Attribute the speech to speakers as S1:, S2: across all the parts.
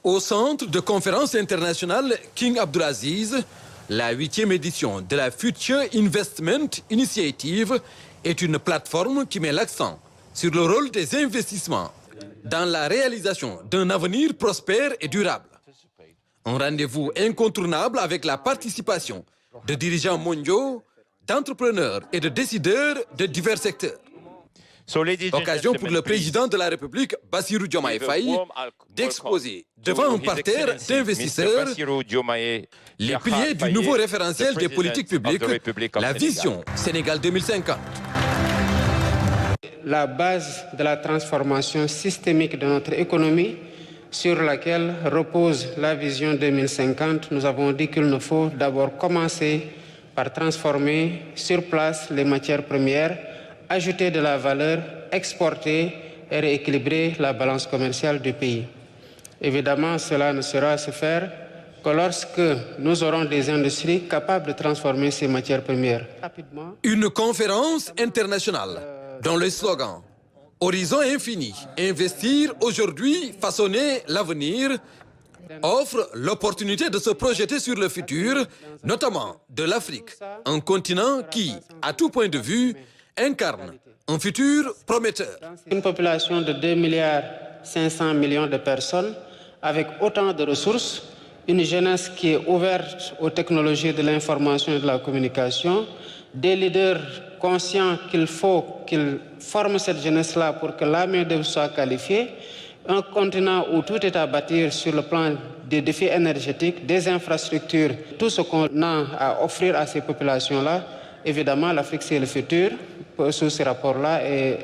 S1: Au centre de conférence internationale King Abdulaziz, la 8e édition de la Future Investment Initiative est une plateforme qui met l'accent sur le rôle des investissements dans la réalisation d'un avenir prospère et durable. Un rendez-vous incontournable avec la participation de dirigeants mondiaux, d'entrepreneurs et de décideurs de divers secteurs. Occasion pour le président de la République, Bassirou Diomaye Faye, d'exposer devant un parterre d'investisseurs les piliers du nouveau référentiel des politiques publiques, la vision Sénégal 2050.
S2: La base de la transformation systémique de notre économie sur laquelle repose la vision 2050, nous avons dit qu'il nous faut d'abord commencer par transformer sur place les matières premières, ajouter de la valeur, exporter et rééquilibrer la balance commerciale du pays. Évidemment, cela ne sera se faire que lorsque nous aurons des industries capables de transformer ces matières premières.
S1: Une conférence internationale dont le slogan « Horizon infini, investir aujourd'hui, façonner l'avenir » offre l'opportunité de se projeter sur le futur, notamment de l'Afrique, un continent qui, à tout point de vue, incarne un futur prometteur.
S2: Une population de 2,5 milliards de personnes avec autant de ressources, une jeunesse qui est ouverte aux technologies de l'information et de la communication, des leaders conscients qu'il faut qu'ils forment cette jeunesse-là pour que la main-d'œuvre soit qualifiée, un continent où tout est à bâtir sur le plan des défis énergétiques, des infrastructures, tout ce qu'on a à offrir à ces populations-là. Évidemment, l'Afrique, c'est le futur sous ces rapports-là. Et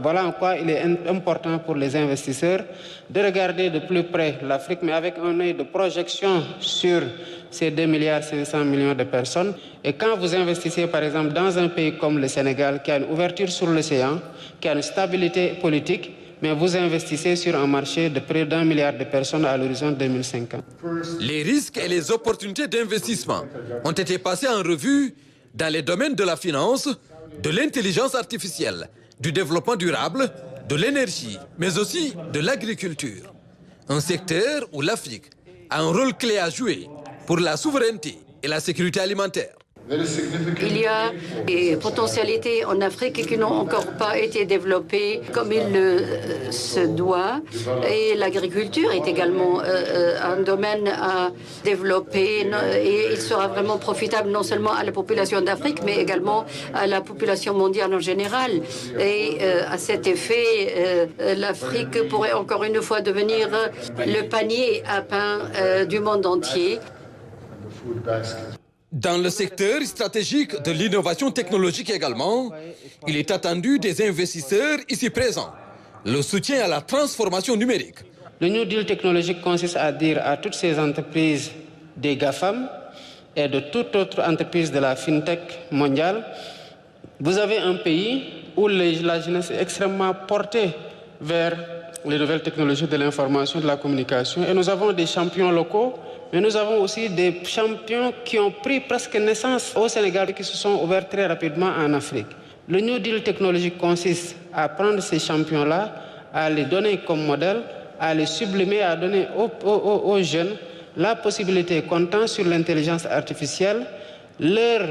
S2: voilà en quoi il est important pour les investisseurs de regarder de plus près l'Afrique, mais avec un œil de projection sur ces 2,5 milliards de personnes. Et quand vous investissez, par exemple, dans un pays comme le Sénégal, qui a une ouverture sur l'océan, qui a une stabilité politique, mais vous investissez sur un marché de près d'1 milliard de personnes à l'horizon 2050.
S1: Les risques et les opportunités d'investissement ont été passés en revue dans les domaines de la finance, de l'intelligence artificielle, du développement durable, de l'énergie, mais aussi de l'agriculture. Un secteur où l'Afrique a un rôle clé à jouer pour la souveraineté et la sécurité alimentaire.
S3: Il y a des potentialités en Afrique qui n'ont encore pas été développées comme il se doit. Et l'agriculture est également un domaine à développer. Et il sera vraiment profitable non seulement à la population d'Afrique, mais également à la population mondiale en général. Et à cet effet, l'Afrique pourrait encore une fois devenir le panier à pain du monde entier.
S1: Dans le secteur stratégique de l'innovation technologique également, il est attendu des investisseurs ici présents le soutien à la transformation numérique.
S2: Le New Deal technologique consiste à dire à toutes ces entreprises des GAFAM et de toute autre entreprise de la FinTech mondiale, vous avez un pays où la jeunesse est extrêmement portée vers les nouvelles technologies de l'information et de la communication. Et nous avons des champions locaux, mais nous avons aussi des champions qui ont pris presque naissance au Sénégal et qui se sont ouverts très rapidement en Afrique. Le New Deal technologique consiste à prendre ces champions-là, à les donner comme modèle, à les sublimer, à donner aux jeunes la possibilité, comptant sur l'intelligence artificielle, leur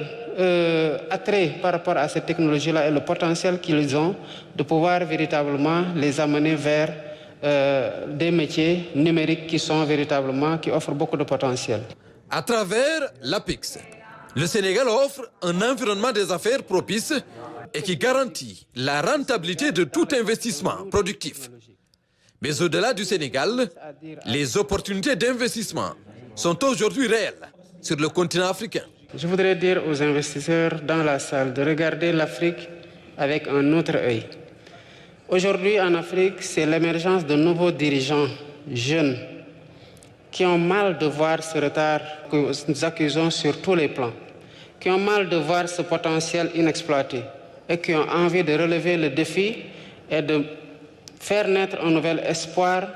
S2: attrait par rapport à cette technologie-là et le potentiel qu'ils ont de pouvoir véritablement les amener vers des métiers numériques qui offrent beaucoup de potentiel.
S1: À travers l'APIX, le Sénégal offre un environnement des affaires propice et qui garantit la rentabilité de tout investissement productif. Mais au-delà du Sénégal, les opportunités d'investissement sont aujourd'hui réelles sur le continent africain.
S2: Je voudrais dire aux investisseurs dans la salle de regarder l'Afrique avec un autre œil. Aujourd'hui, en Afrique, c'est l'émergence de nouveaux dirigeants jeunes qui ont mal de voir ce retard que nous accusons sur tous les plans, qui ont mal de voir ce potentiel inexploité et qui ont envie de relever le défi et de faire naître un nouvel espoir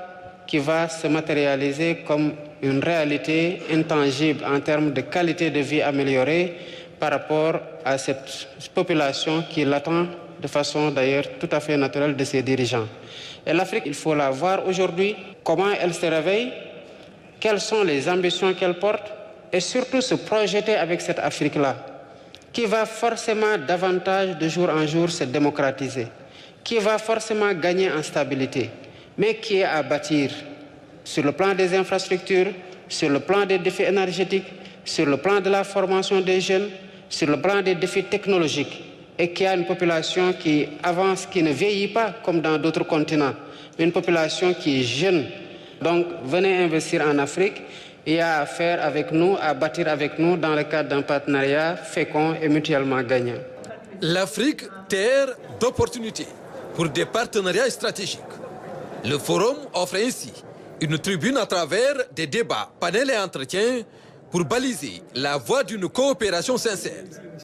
S2: qui va se matérialiser comme une réalité intangible en termes de qualité de vie améliorée par rapport à cette population qui l'attend de façon d'ailleurs tout à fait naturelle de ses dirigeants. Et l'Afrique, il faut la voir aujourd'hui, comment elle se réveille quelles sont les ambitions qu'elle porte et surtout se projeter avec cette Afrique-là, qui va forcément davantage de jour en jour se démocratiser, qui va forcément gagner en stabilité, mais qui est à bâtir sur le plan des infrastructures, sur le plan des défis énergétiques, sur le plan de la formation des jeunes, sur le plan des défis technologiques, et qui a une population qui avance, qui ne vieillit pas comme dans d'autres continents, mais une population qui est jeune. Donc, venez investir en Afrique et à faire avec nous, à bâtir avec nous dans le cadre d'un partenariat fécond et mutuellement gagnant.
S1: L'Afrique, terre d'opportunités pour des partenariats stratégiques. Le forum offre ainsi une tribune à travers des débats, panels et entretiens pour baliser la voie d'une coopération sincère.